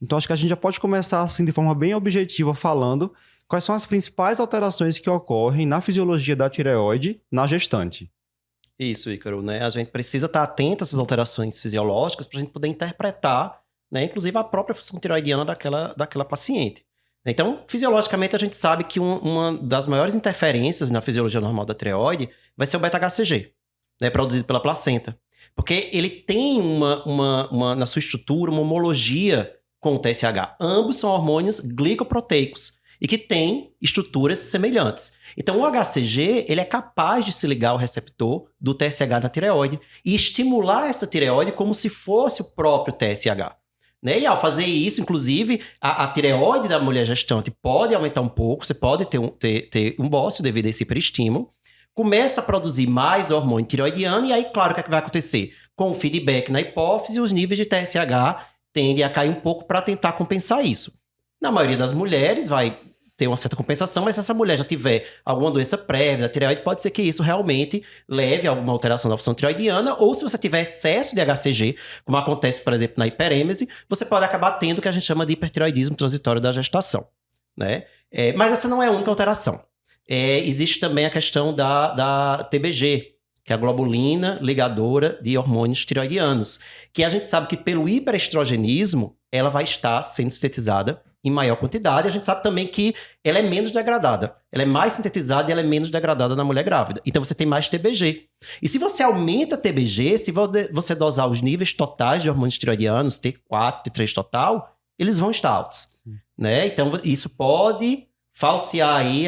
Então, acho que a gente já pode começar, assim, de forma bem objetiva, falando quais são as principais alterações que ocorrem na fisiologia da tireoide na gestante. Isso, Ícaro, né? A gente precisa estar atento a essas alterações fisiológicas para a gente poder interpretar, né, inclusive a própria função tireoidiana daquela paciente. Então, fisiologicamente, a gente sabe que uma das maiores interferências na fisiologia normal da tireoide vai ser o beta-HCG, né, produzido pela placenta. Porque ele tem na sua estrutura uma homologia com o TSH. Ambos são hormônios glicoproteicos e que têm estruturas semelhantes. Então, o HCG ele é capaz de se ligar ao receptor do TSH na tireoide e estimular essa tireoide como se fosse o próprio TSH. Né? E ao fazer isso, inclusive, a tireoide da mulher gestante pode aumentar um pouco, você pode ter um bócio devido a esse hiperestímulo, começa a produzir mais hormônio tireoidiano, e aí, claro, o que é que vai acontecer? Com o feedback na hipófise, os níveis de TSH tendem a cair um pouco para tentar compensar isso. Na maioria das mulheres vai ter uma certa compensação, mas se essa mulher já tiver alguma doença prévia da tireoide, pode ser que isso realmente leve a alguma alteração da função tireoidiana, ou se você tiver excesso de HCG, como acontece, por exemplo, na hiperêmese, você pode acabar tendo o que a gente chama de hipertireoidismo transitório da gestação. Né? Mas essa não é a única alteração. Existe também a questão da TBG, que é a globulina ligadora de hormônios tireoidianos, que a gente sabe que pelo hiperestrogenismo, ela vai estar sendo sintetizada em maior quantidade. A gente sabe também que ela é menos degradada. Ela é mais sintetizada e ela é menos degradada na mulher grávida. Então, você tem mais TBG. E se você aumenta a TBG, se você dosar os níveis totais de hormônios tireoidianos, T4, T3 total, eles vão estar altos. Né? Então, isso pode falsear aí,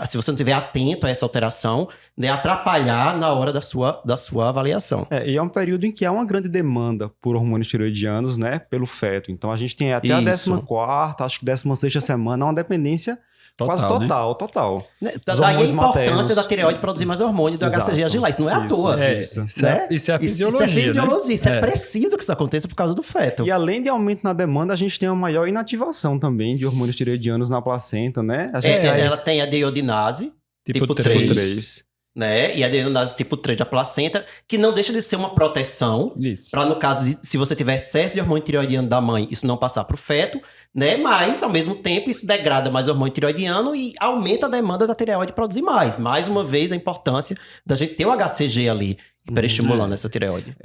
se você não estiver atento a essa alteração, né, atrapalhar na hora da sua avaliação. E é um período em que há uma grande demanda por hormônios tireoidianos, né, pelo feto. Então, a gente tem até a 14ª, acho que 16ª semana, uma dependência quase total. Daí a importância da tireoide produzir mais hormônio do HCG agilar. Isso não é à toa. Isso é a fisiologia. Isso é fisiologia. Né? Isso é preciso que isso aconteça por causa do feto. E além de aumento na demanda, a gente tem uma maior inativação também de hormônios tireoidianos na placenta, né? Ela tem a deiodinase, tipo 3. Né? E a deiodinase tipo 3 da placenta, que não deixa de ser uma proteção, para no caso, se você tiver excesso de hormônio tireoidiano da mãe, isso não passar para o feto, né? Mas, ao mesmo tempo, isso degrada mais hormônio tireoidiano e aumenta a demanda da tireoide produzir mais. Mais uma vez, a importância da gente ter o HCG ali, hiperestimulando essa tireoide.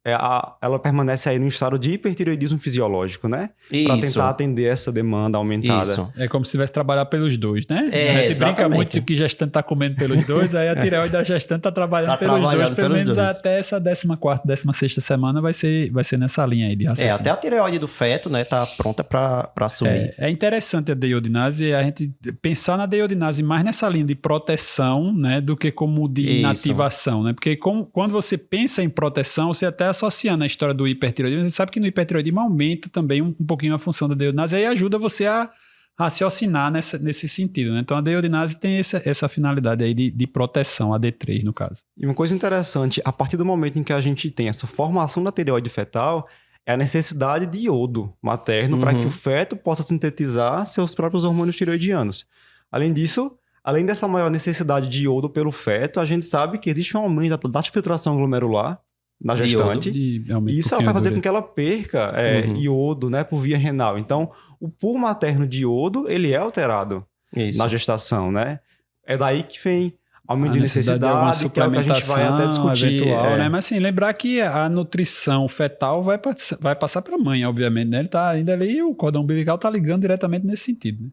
Ela permanece aí no estado de hipertireoidismo fisiológico, né? Para tentar atender essa demanda aumentada. Isso. É como se tivesse trabalhar pelos dois, né? A gente brinca muito que gestante tá comendo pelos dois, aí a tireoide da gestante tá trabalhando pelos dois, pelo menos até essa 14ª, 16ª semana vai ser nessa linha aí de raciocínio. Até a tireoide do feto, né, tá pronta para assumir. É interessante a deiodinase, a gente pensar na deiodinase mais nessa linha de proteção, né, do que como de inativação, né? Porque quando você pensa em proteção, você até associando a história do hipertireoidismo, você sabe que no hipertireoidismo aumenta também um pouquinho a função da deiodinase, aí ajuda você a raciocinar nesse sentido, né? Então a deiodinase tem essa finalidade aí de proteção, a D3 no caso. E uma coisa interessante, a partir do momento em que a gente tem essa formação da tireoide fetal, é a necessidade de iodo materno para que o feto possa sintetizar seus próprios hormônios tireoidianos. Além disso, além dessa maior necessidade de iodo pelo feto, a gente sabe que existe um aumento da filtração glomerular na gestante. E isso vai fazer com que ela perca iodo, né, por via renal. Então, o pool materno de iodo, ele é alterado na gestação, né? É daí que vem aumento de necessidade, que é o que a gente vai até discutir. Eventual, né? Mas assim, lembrar que a nutrição fetal vai passar para a mãe, obviamente, né? Ele tá ainda ali, o cordão umbilical tá ligando diretamente nesse sentido, né?